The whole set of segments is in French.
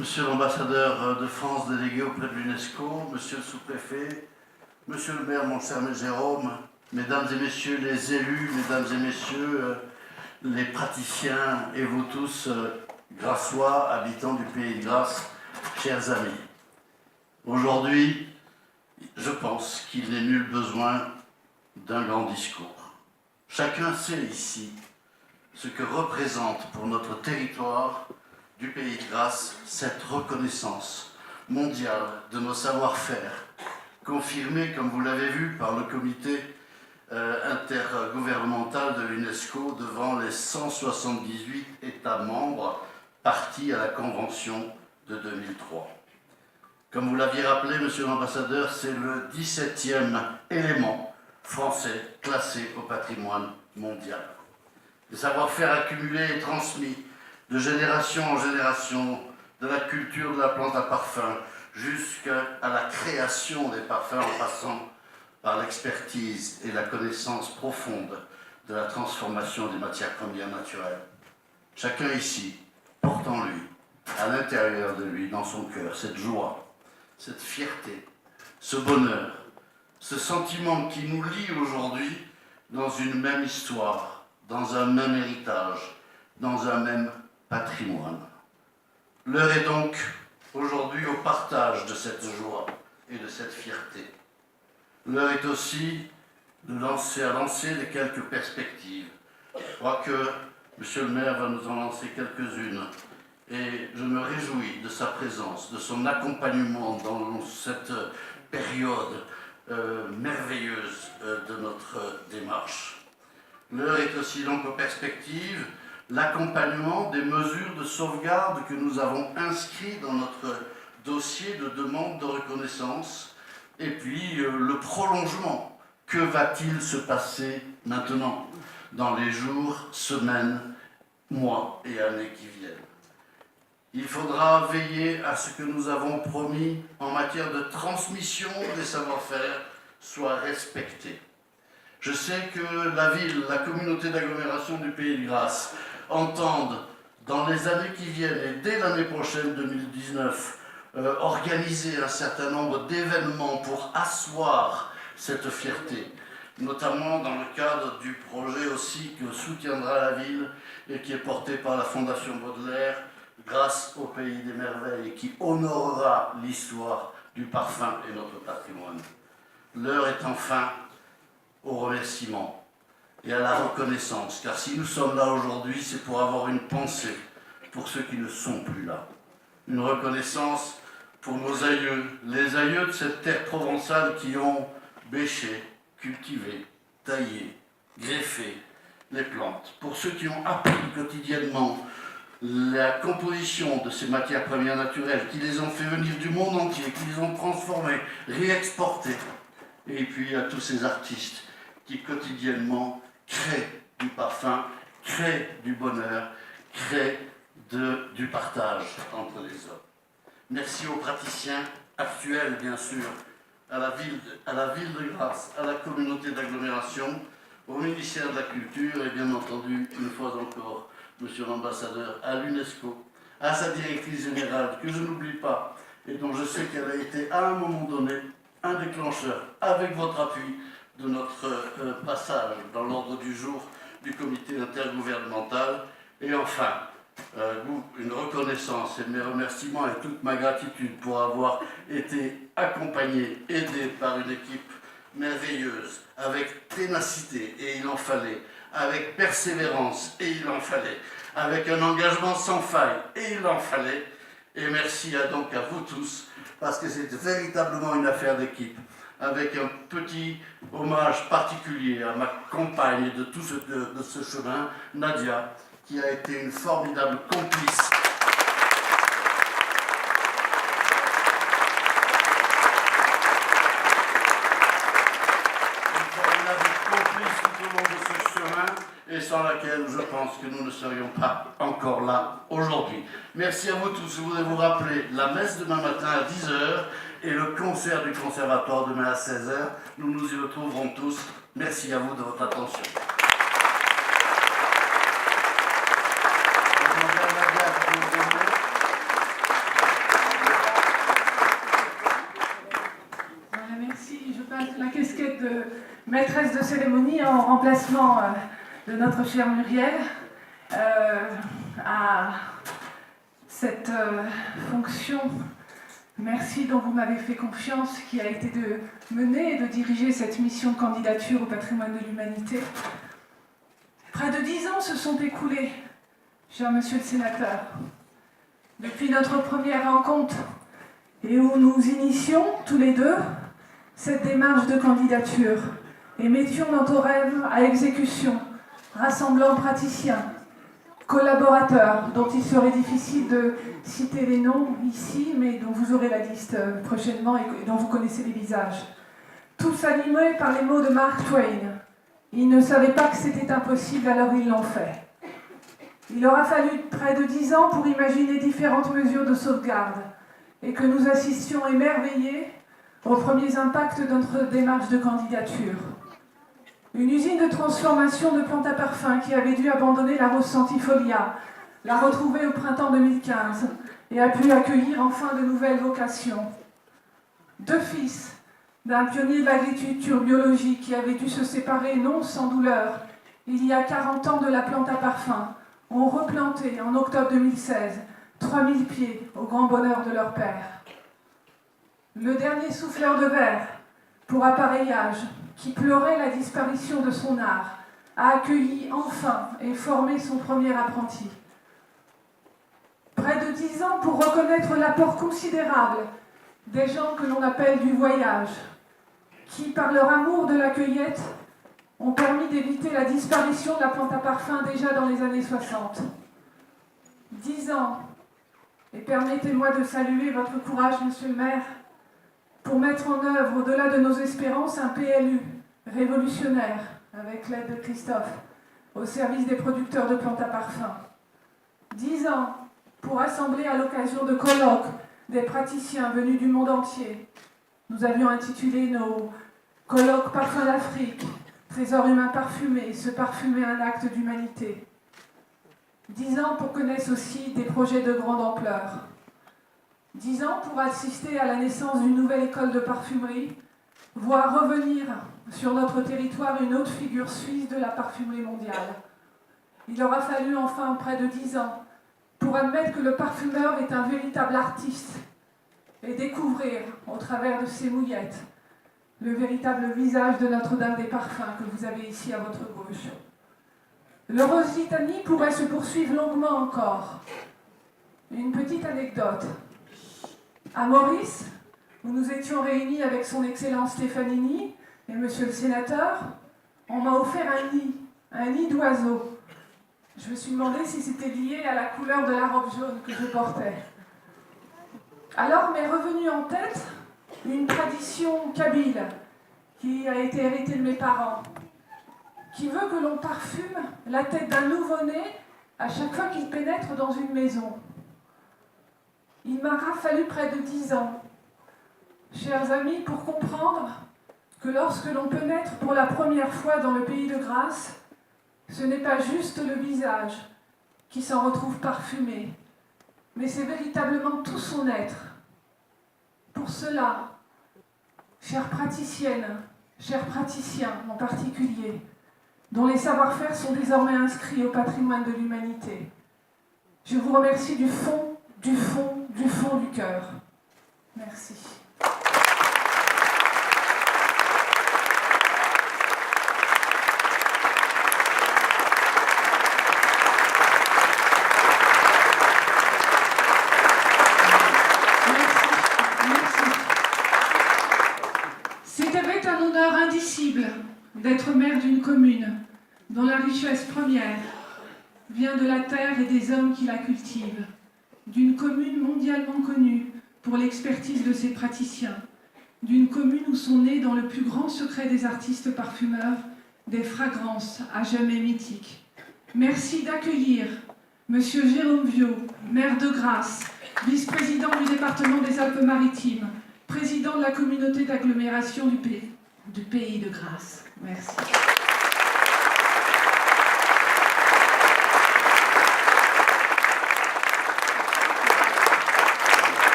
Monsieur l'ambassadeur de France délégué auprès de l'UNESCO, monsieur le sous-préfet, monsieur le maire, mon cher Jérôme, mesdames et messieurs les élus, mesdames et messieurs les praticiens et vous tous, grassois, habitants du pays de Grasse, chers amis. Aujourd'hui, je pense qu'il n'est nul besoin d'un grand discours. Chacun sait ici ce que représente pour notre territoire du pays de Grasse cette reconnaissance mondiale de nos savoir-faire, confirmée, comme vous l'avez vu, par le comité intergouvernemental de l'UNESCO devant les 178 États membres partis à la Convention de 2003. Comme vous l'aviez rappelé, monsieur l'ambassadeur, c'est le 17e élément français classé au patrimoine mondial. Les savoir-faire accumulés et transmis de génération en génération, de la culture de la plante à parfum jusqu'à la création des parfums en passant par l'expertise et la connaissance profonde de la transformation des matières premières naturelles. Chacun ici porte en lui, à l'intérieur de lui, dans son cœur, cette joie, cette fierté, ce bonheur, ce sentiment qui nous lie aujourd'hui dans une même histoire, dans un même héritage, dans un même patrimoine. L'heure est donc aujourd'hui au partage de cette joie et de cette fierté. L'heure est aussi de lancer les quelques perspectives. Je crois que monsieur le maire va nous en lancer quelques-unes et je me réjouis de sa présence, de son accompagnement dans cette période merveilleuse de notre démarche. L'heure est aussi donc aux perspectives, l'accompagnement des mesures de sauvegarde que nous avons inscrites dans notre dossier de demande de reconnaissance et puis le prolongement. Que va-t-il se passer maintenant dans les jours, semaines, mois et années qui viennent? Il faudra veiller à ce que nous avons promis en matière de transmission des savoir-faire soit respecté. Je sais que la ville, la communauté d'agglomération du Pays de Grasse entendent dans les années qui viennent et dès l'année prochaine 2019 organiser un certain nombre d'événements pour asseoir cette fierté, notamment dans le cadre du projet aussi que soutiendra la ville et qui est porté par la Fondation Baudelaire grâce au Pays des Merveilles et qui honorera l'histoire du parfum et notre patrimoine. L'heure est enfin au remerciement et à la reconnaissance, car si nous sommes là aujourd'hui, c'est pour avoir une pensée pour ceux qui ne sont plus là. Une reconnaissance pour nos aïeux, les aïeux de cette terre provençale qui ont bêché, cultivé, taillé, greffé les plantes, pour ceux qui ont appris quotidiennement la composition de ces matières premières naturelles, qui les ont fait venir du monde entier, qui les ont transformées, réexportées, et puis à tous ces artistes qui quotidiennement créent du parfum, créent du bonheur, créent du partage entre les hommes. Merci aux praticiens actuels, bien sûr, à la ville de Grasse, à la communauté d'agglomération, au ministère de la Culture et bien entendu, une fois encore, monsieur l'ambassadeur, à l'UNESCO, à sa directrice générale, que je n'oublie pas, et dont je sais qu'elle a été à un moment donné un déclencheur, avec votre appui, de notre passage dans l'ordre du jour du comité intergouvernemental. Et enfin, une reconnaissance et mes remerciements et toute ma gratitude pour avoir été accompagné, aidé par une équipe merveilleuse, avec ténacité, et il en fallait, avec persévérance, et il en fallait, avec un engagement sans faille, et il en fallait. Et merci donc à vous tous, parce que c'est véritablement une affaire d'équipe, avec un petit hommage particulier à ma compagne de tout de ce chemin, Nadia, qui a été une formidable complice. Une formidable complice tout au long de ce chemin, et sans laquelle je pense que nous ne serions pas encore là aujourd'hui. Merci à vous tous. Je voudrais vous rappeler la messe demain matin à 10h et le concert du conservatoire demain à 16h. Nous nous y retrouverons tous. Merci à vous de votre attention. en remplacement de notre chère Muriel à cette fonction. Merci dont vous m'avez fait confiance, qui a été de mener et de diriger cette mission de candidature au patrimoine de l'humanité. Près de 10 ans se sont écoulés, cher monsieur le sénateur, depuis notre première rencontre et où nous initions tous les deux cette démarche de candidature et mettions notre rêve à exécution, rassemblant praticiens, collaborateurs, dont il serait difficile de citer les noms ici, mais dont vous aurez la liste prochainement et dont vous connaissez les visages. Tous animés par les mots de Mark Twain. Ils ne savaient pas que c'était impossible, alors ils l'ont fait. Il aura fallu près de 10 ans pour imaginer différentes mesures de sauvegarde et que nous assistions émerveillés aux premiers impacts de notre démarche de candidature. Une usine de transformation de plantes à parfum qui avait dû abandonner la Rose Centifolia, l'a retrouvée au printemps 2015 et a pu accueillir enfin de nouvelles vocations. 2 fils d'un pionnier de l'agriculture biologique qui avait dû se séparer non sans douleur il y a 40 ans de la plante à parfum, ont replanté en octobre 2016 3000 pieds au grand bonheur de leur père. Le dernier souffleur de verre pour appareillage, qui pleurait la disparition de son art, a accueilli enfin et formé son premier apprenti. Près de 10 ans pour reconnaître l'apport considérable des gens que l'on appelle du voyage, qui, par leur amour de la cueillette, ont permis d'éviter la disparition de la plante à parfum déjà dans les années 60. 10 ans, et permettez-moi de saluer votre courage, monsieur le maire, pour mettre en œuvre, au-delà de nos espérances, un PLU révolutionnaire, avec l'aide de Christophe, au service des producteurs de plantes à parfum. 10 ans pour assembler à l'occasion de colloques des praticiens venus du monde entier. Nous avions intitulé nos colloques Parfums d'Afrique, trésor humain parfumé, se parfumer un acte d'humanité. 10 ans pour connaître aussi des projets de grande ampleur. 10 ans pour assister à la naissance d'une nouvelle école de parfumerie, voir revenir sur notre territoire une autre figure suisse de la parfumerie mondiale. Il aura fallu enfin près de 10 ans pour admettre que le parfumeur est un véritable artiste et découvrir, au travers de ses mouillettes, le véritable visage de Notre-Dame des Parfums que vous avez ici à votre gauche. L'heureuse litanie pourrait se poursuivre longuement encore. Une petite anecdote. À Maurice, où nous étions réunis avec son Excellence Stefanini et Monsieur le Sénateur, on m'a offert un nid d'oiseau. Je me suis demandé si c'était lié à la couleur de la robe jaune que je portais. Alors m'est revenue en tête une tradition kabyle qui a été héritée de mes parents, qui veut que l'on parfume la tête d'un nouveau-né à chaque fois qu'il pénètre dans une maison. Il m'aura fallu près de 10 ans, chers amis, pour comprendre que lorsque l'on pénètre pour la première fois dans le pays de grâce, ce n'est pas juste le visage qui s'en retrouve parfumé, mais c'est véritablement tout son être. Pour cela, chères praticiennes, chers praticiens en particulier, dont les savoir-faire sont désormais inscrits au patrimoine de l'humanité, je vous remercie du fond du cœur. Merci. C'était un honneur indicible d'être maire d'une commune dont la richesse première vient de la terre et des hommes qui la cultivent, d'une commune mondialement connue pour l'expertise de ses praticiens, d'une commune où sont nées dans le plus grand secret des artistes parfumeurs des fragrances à jamais mythiques. Merci d'accueillir Monsieur Jérôme Viau, maire de Grasse, vice-président du département des Alpes-Maritimes, président de la communauté d'agglomération du pays de Grasse. Merci.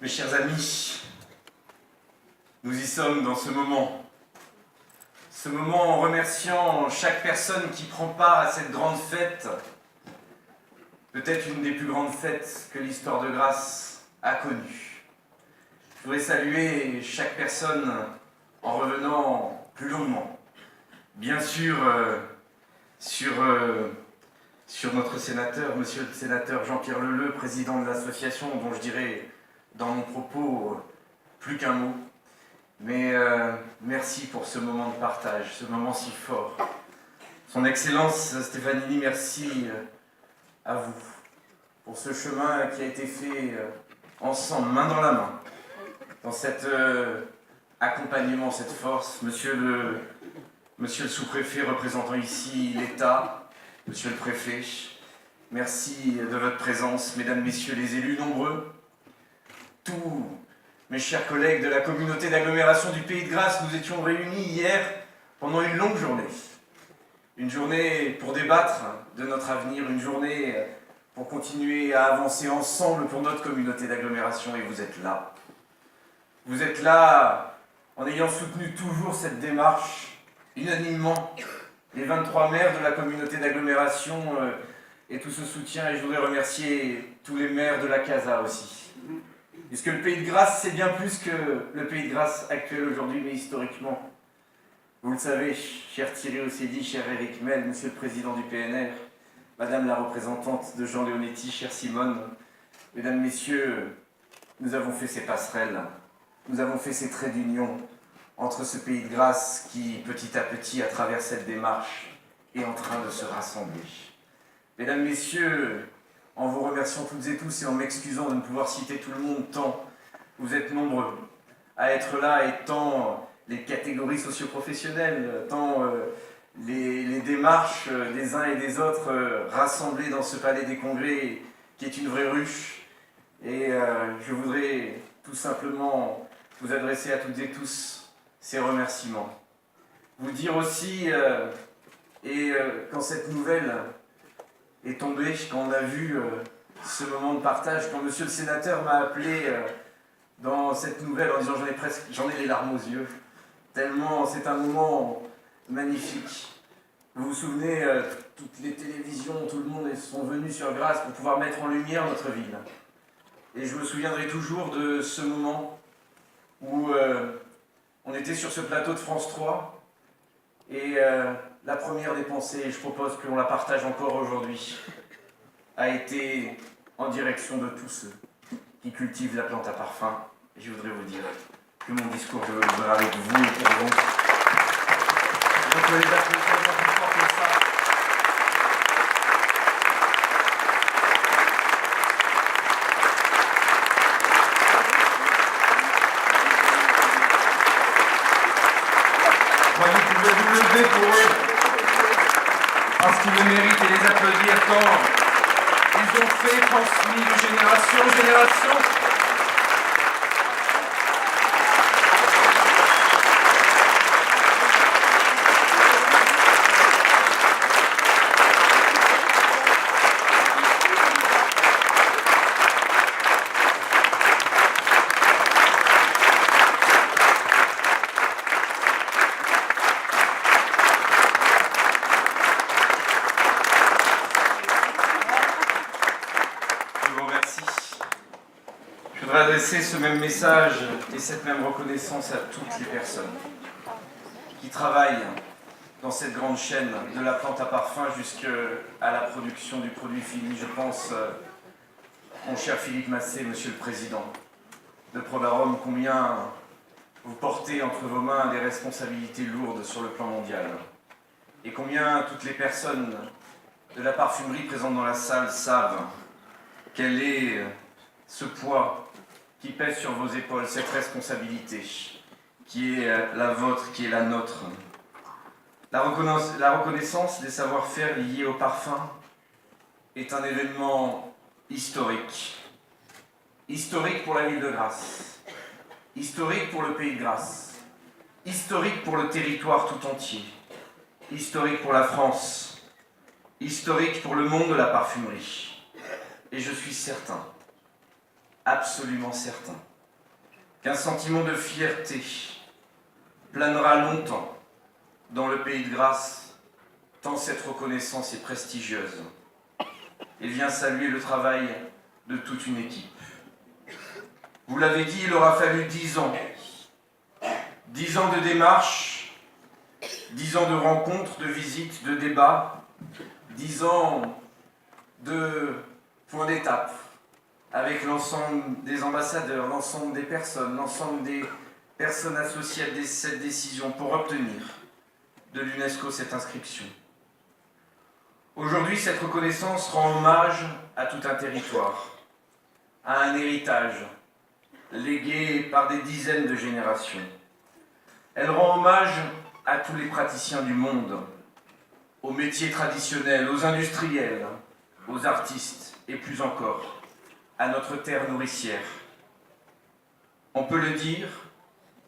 Mes chers amis, nous y sommes dans ce moment ce moment en remerciant chaque personne qui prend part à cette grande fête, peut-être une des plus grandes fêtes que l'histoire de Grasse a connues. Je voudrais saluer chaque personne en revenant plus longuement. Bien sûr, sur notre sénateur, monsieur le sénateur Jean-Pierre Leleu, président de l'association, dont je dirais dans mon propos plus qu'un mot. Mais merci pour ce moment de partage, ce moment si fort. Son Excellence Stefanini, merci à vous pour ce chemin qui a été fait ensemble, main dans la main, dans cet accompagnement, cette force. Monsieur le sous-préfet représentant ici l'État, monsieur le préfet, merci de votre présence, mesdames, messieurs les élus nombreux, tous mes chers collègues de la communauté d'agglomération du Pays de Grasse. Nous étions réunis hier pendant une longue journée. Une journée pour débattre de notre avenir, une journée pour continuer à avancer ensemble pour notre communauté d'agglomération, et vous êtes là. Vous êtes là en ayant soutenu toujours cette démarche, unanimement, les 23 maires de la communauté d'agglomération et tout ce soutien, et je voudrais remercier tous les maires de la CASA aussi. Puisque le Pays de Grasse, c'est bien plus que le Pays de Grasse actuel aujourd'hui, mais historiquement. Vous le savez, cher Thierry Ossedi, cher Éric Mel, monsieur le président du PNR, madame la représentante de Jean Leonetti, chère Simone, mesdames, messieurs, nous avons fait ces passerelles, nous avons fait ces traits d'union entre ce Pays de Grasse qui, petit à petit, à travers cette démarche, est en train de se rassembler. Mesdames, messieurs, en vous remerciant toutes et tous et en m'excusant de ne pouvoir citer tout le monde, tant vous êtes nombreux à être là, et tant les catégories socio-professionnelles, tant les démarches des uns et des autres rassemblés dans ce palais des congrès qui est une vraie ruche. Et je voudrais tout simplement vous adresser à toutes et tous ces remerciements. Vous dire aussi, quand cette nouvelle est tombée, quand on a vu ce moment de partage, quand monsieur le sénateur m'a appelé dans cette nouvelle en disant j'en ai les larmes aux yeux, tellement c'est un moment magnifique. Vous vous souvenez, toutes les télévisions, tout le monde sont venus sur Grasse pour pouvoir mettre en lumière notre ville. Et je me souviendrai toujours de ce moment où on était sur ce plateau de France 3 et la première des pensées, et je propose qu'on la partage encore aujourd'hui, a été en direction de tous ceux qui cultivent la plante à parfum. Et je voudrais vous dire que mon discours, je veux le faire avec vous et pour vous. Donc les applaudissements plus forts que ça. Vous pouvez vous lever pour eux, parce qu'ils le méritent, et les applaudir tant ils ont fait, transmis de génération en génération. Adresser ce même message et cette même reconnaissance à toutes les personnes qui travaillent dans cette grande chaîne de la plante à parfum jusqu'à la production du produit fini. Je pense, mon cher Philippe Massé, monsieur le président de Prodarom, combien vous portez entre vos mains des responsabilités lourdes sur le plan mondial, et combien toutes les personnes de la parfumerie présentes dans la salle savent quel est ce poids qui pèse sur vos épaules, cette responsabilité qui est la vôtre, qui est la nôtre. La reconnaissance des savoir-faire liés au parfum est un événement historique. Historique pour la ville de Grasse, historique pour le Pays de Grasse, historique pour le territoire tout entier, historique pour la France, historique pour le monde de la parfumerie. Et je suis certain, absolument certain, qu'un sentiment de fierté planera longtemps dans le pays de grâce, tant cette reconnaissance est prestigieuse et vient saluer le travail de toute une équipe. Vous l'avez dit, il aura fallu 10 ans. 10 ans de démarche, 10 ans de rencontres, de visites, de débats, 10 ans de points d'étape avec l'ensemble des ambassadeurs, l'ensemble des personnes associées à cette décision pour obtenir de l'UNESCO cette inscription. Aujourd'hui, cette reconnaissance rend hommage à tout un territoire, à un héritage légué par des dizaines de générations. Elle rend hommage à tous les praticiens du monde, aux métiers traditionnels, aux industriels, aux artistes et plus encore, à notre terre nourricière. On peut le dire,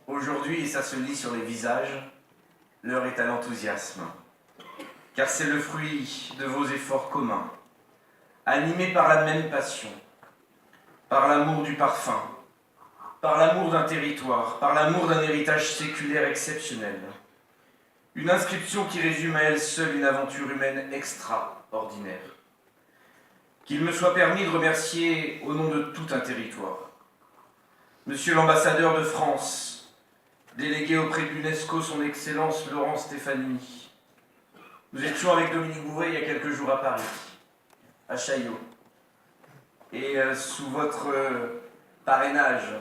aujourd'hui, et ça se lit sur les visages, l'heure est à l'enthousiasme, car c'est le fruit de vos efforts communs, animés par la même passion, par l'amour du parfum, par l'amour d'un territoire, par l'amour d'un héritage séculaire exceptionnel. Une inscription qui résume à elle seule une aventure humaine extraordinaire. Qu'il me soit permis de remercier au nom de tout un territoire, Monsieur l'ambassadeur de France, délégué auprès de l'UNESCO, son Excellence Laurent Stefanini. Nous étions avec Dominique Bourret il y a quelques jours à Paris, à Chaillot. Et sous votre parrainage,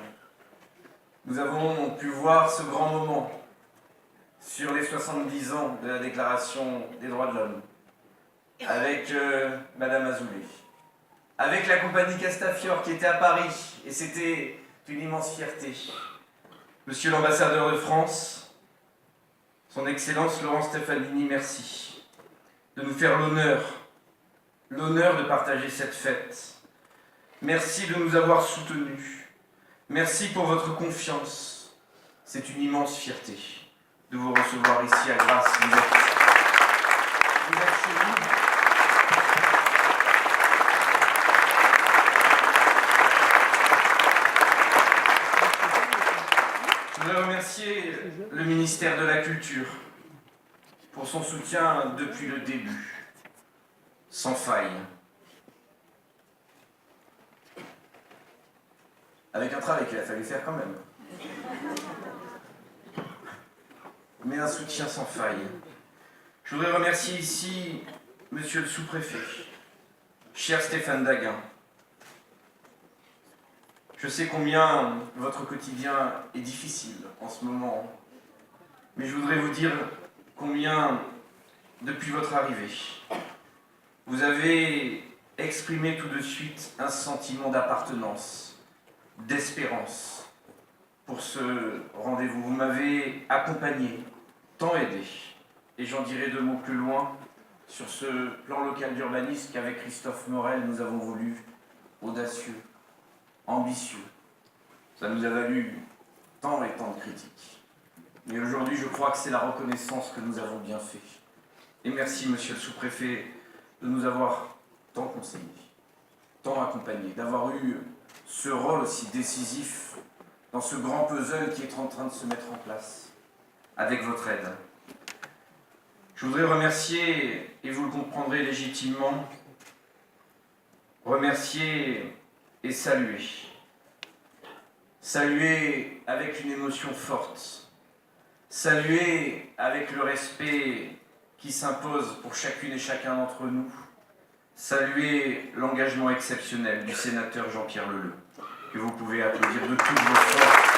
nous avons pu voir ce grand moment sur les 70 ans de la Déclaration des droits de l'homme, avec Madame Azoulay, avec la compagnie Castafiore qui était à Paris, et c'était une immense fierté. Monsieur l'ambassadeur de France, son Excellence Laurent Stefanini, merci de nous faire l'honneur de partager cette fête. Merci de nous avoir soutenus. Merci pour votre confiance. C'est une immense fierté de vous recevoir ici à Grasse. Vous êtes chez nous. Je voudrais remercier le ministère de la Culture pour son soutien depuis le début, sans faille. Avec un travail qu'il a fallu faire quand même. Mais un soutien sans faille. Je voudrais remercier ici Monsieur le sous-préfet, cher Stéphane Daguin. Je sais combien votre quotidien est difficile en ce moment, mais je voudrais vous dire combien, depuis votre arrivée, vous avez exprimé tout de suite un sentiment d'appartenance, d'espérance pour ce rendez-vous. Vous m'avez accompagné, tant aidé, et j'en dirai 2 mots plus loin, sur ce plan local d'urbanisme qu'avec Christophe Morel, nous avons voulu audacieux, ambitieux. Ça nous a valu tant et tant de critiques. Mais aujourd'hui, je crois que c'est la reconnaissance que nous avons bien fait. Et merci, monsieur le sous-préfet, de nous avoir tant conseillé, tant accompagné, d'avoir eu ce rôle aussi décisif dans ce grand puzzle qui est en train de se mettre en place, avec votre aide. Je voudrais remercier, et vous le comprendrez légitimement, remercier et saluer. Saluer avec une émotion forte. Saluer avec le respect qui s'impose pour chacune et chacun d'entre nous. Saluer l'engagement exceptionnel du sénateur Jean-Pierre Leleu, que vous pouvez applaudir de toutes vos forces.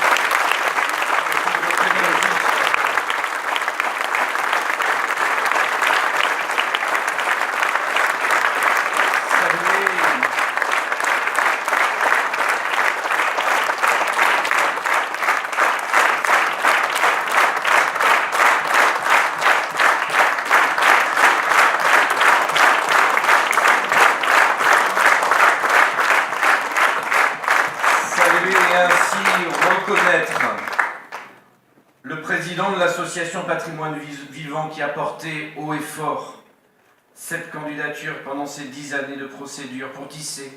Le président de l'association Patrimoine Vivant qui a porté haut et fort cette candidature pendant ces 10 années de procédure pour tisser,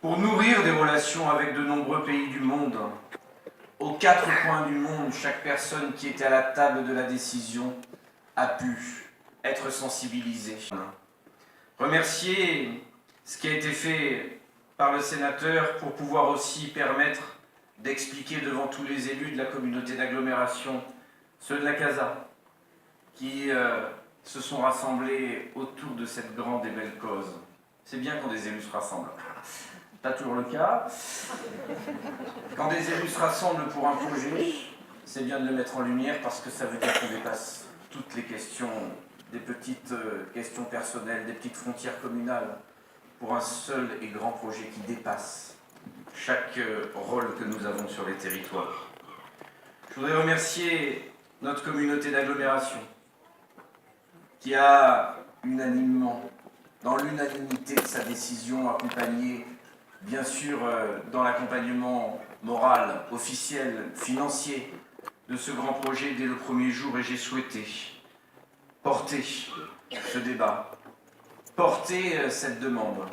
pour nourrir des relations avec de nombreux pays du monde, aux 4 coins du monde, chaque personne qui était à la table de la décision a pu être sensibilisé. Remercier ce qui a été fait par le sénateur pour pouvoir aussi permettre d'expliquer devant tous les élus de la communauté d'agglomération, ceux de la CASA, qui se sont rassemblés autour de cette grande et belle cause. C'est bien quand des élus se rassemblent. Pas toujours le cas. Quand des élus se rassemblent pour un projet, c'est bien de le mettre en lumière parce que ça veut dire qu'on dépasse toutes les questions, des petites questions personnelles, des petites frontières communales, pour un seul et grand projet qui dépasse chaque rôle que nous avons sur les territoires. Je voudrais remercier notre communauté d'agglomération qui a unanimement, dans l'unanimité de sa décision, accompagné, bien sûr, dans l'accompagnement moral, officiel, financier de ce grand projet dès le premier jour, et j'ai souhaité porter ce débat, porter cette demande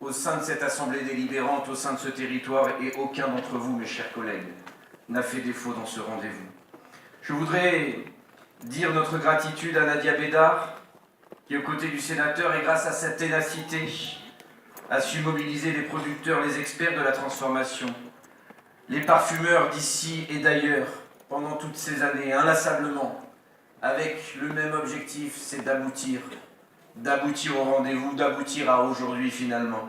au sein de cette assemblée délibérante, au sein de ce territoire, et aucun d'entre vous, mes chers collègues, n'a fait défaut dans ce rendez-vous. Je voudrais dire notre gratitude à Nadia Bédard, qui, aux côtés du sénateur, et grâce à sa ténacité, a su mobiliser les producteurs, les experts de la transformation, les parfumeurs d'ici et d'ailleurs, pendant toutes ces années, inlassablement, avec le même objectif, c'est d'aboutir au rendez-vous, d'aboutir à aujourd'hui finalement.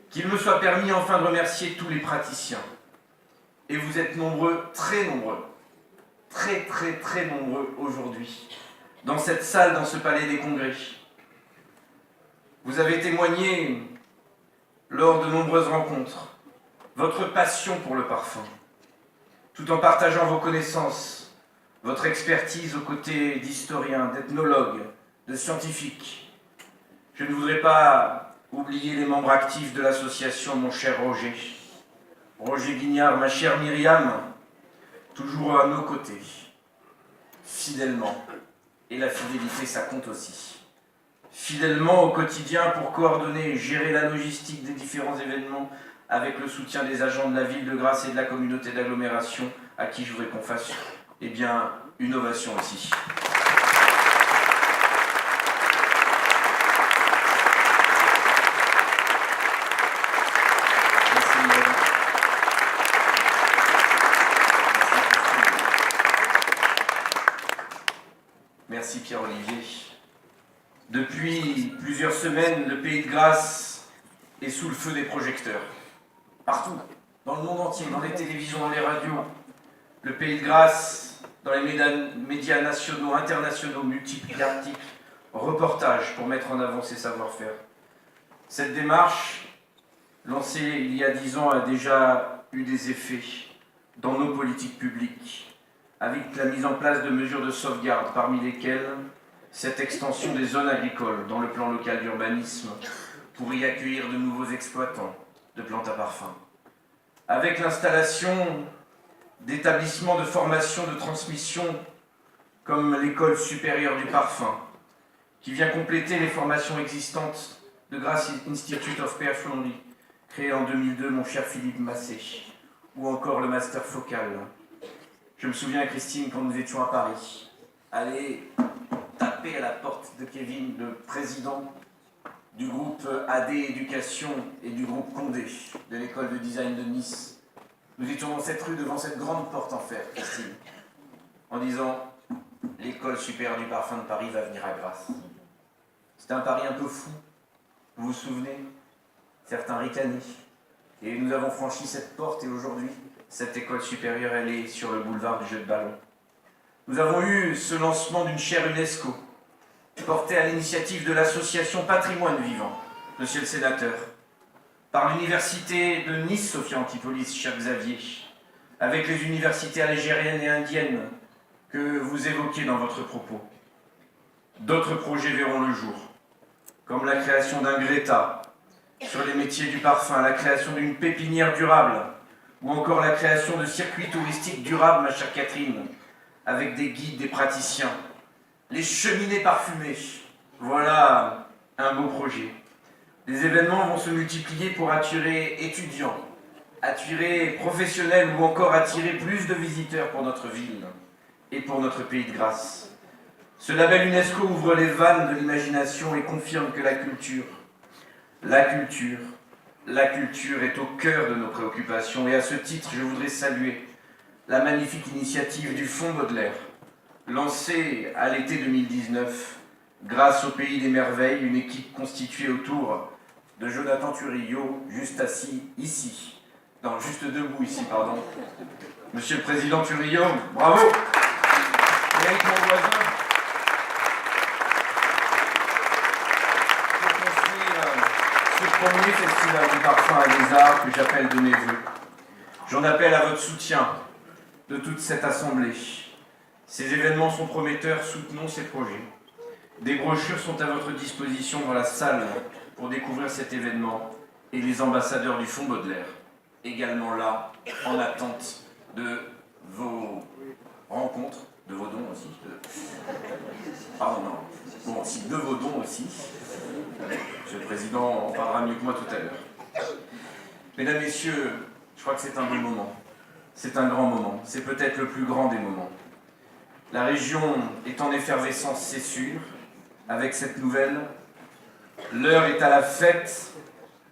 Qu'il me soit permis enfin de remercier tous les praticiens. Et vous êtes nombreux, très nombreux, très nombreux aujourd'hui, dans cette salle, dans ce palais des congrès. Vous avez témoigné lors de nombreuses rencontres votre passion pour le parfum, tout en partageant vos connaissances, votre expertise aux côtés d'historiens, d'ethnologues, de scientifiques. Je ne voudrais pas oublier les membres actifs de l'association, mon cher Roger. Roger Guignard, ma chère Myriam, toujours à nos côtés, fidèlement. Et la fidélité, ça compte aussi. Fidèlement au quotidien pour coordonner et gérer la logistique des différents événements avec le soutien des agents de la ville de Grasse et de la communauté d'agglomération, à qui je voudrais qu'on fasse une ovation aussi. Merci Pierre-Olivier. Depuis plusieurs semaines, le Pays de Grasse est sous le feu des projecteurs. Partout, dans le monde entier, dans les télévisions, dans les radios. Le Pays de Grasse, dans les médias nationaux, internationaux, multiples articles, reportages pour mettre en avant ses savoir-faire. Cette démarche, lancée il y a 10 ans, a déjà eu des effets dans nos politiques publiques, avec la mise en place de mesures de sauvegarde, parmi lesquelles cette extension des zones agricoles dans le plan local d'urbanisme pour y accueillir de nouveaux exploitants de plantes à parfum. Avec l'installation d'établissements de formation, de transmission, comme l'École supérieure du parfum, qui vient compléter les formations existantes de Grasse Institute of Perfumery, créé en 2002, mon cher Philippe Massé, ou encore le Master Focal. Je me souviens, Christine, quand nous étions à Paris, aller taper à la porte de Kevin, le président du groupe AD Éducation et du groupe Condé, de l'école de design de Nice. Nous étions dans cette rue, devant cette grande porte en fer, Christine, en disant « L'école supérieure du parfum de Paris va venir à Grasse ». C'était un pari un peu fou, vous vous souvenez? Certains ricanaient. Et nous avons franchi cette porte et aujourd'hui, cette école supérieure, elle est sur le boulevard du jeu de ballon. Nous avons eu ce lancement d'une chaire UNESCO, portée à l'initiative de l'association Patrimoine Vivant, monsieur le sénateur, par l'université de Nice, Sophia Antipolis, cher Xavier, avec les universités algériennes et indiennes que vous évoquez dans votre propos. D'autres projets verront le jour, comme la création d'un Greta sur les métiers du parfum, la création d'une pépinière durable, ou encore la création de circuits touristiques durables, ma chère Catherine, avec des guides, des praticiens, les cheminées parfumées. Voilà un beau projet. Les événements vont se multiplier pour attirer étudiants, attirer professionnels ou encore attirer plus de visiteurs pour notre ville et pour notre Pays de Grasse. Ce label UNESCO ouvre les vannes de l'imagination et confirme que la culture est au cœur de nos préoccupations. Et à ce titre, je voudrais saluer la magnifique initiative du Fonds Baudelaire, lancée à l'été 2019 grâce au Pays des Merveilles, une équipe constituée autour de Jonathan Turillo, juste debout ici, pardon. Monsieur le Président Turillo, bravo. Eric Monvoisin, pour construire ce premier festival du parfum à des arts que j'appelle de mes voeux. J'en appelle à votre soutien de toute cette assemblée. Ces événements sont prometteurs, soutenons ces projets. Des brochures sont à votre disposition dans la salle pour découvrir cet événement et les ambassadeurs du Fonds Baudelaire, également là, en attente de vos rencontres, de vos dons aussi. Pardon, non. Bon, si de vos dons aussi. Monsieur le Président en parlera mieux que moi tout à l'heure. Mesdames, Messieurs, je crois que c'est un bon moment. C'est un grand moment. C'est peut-être le plus grand des moments. La région est en effervescence, c'est sûr. Avec cette nouvelle, l'heure est à la fête,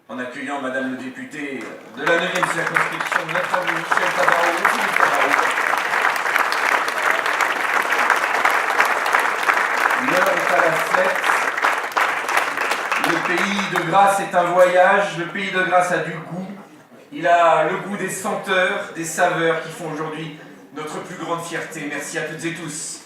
en accueillant Madame le député de la 9e circonscription, notre ami Michel Tabarot. L'heure est à la fête. Le pays de Grasse est un voyage, le pays de Grasse a du goût. Il a le goût des senteurs, des saveurs qui font aujourd'hui notre plus grande fierté. Merci à toutes et tous.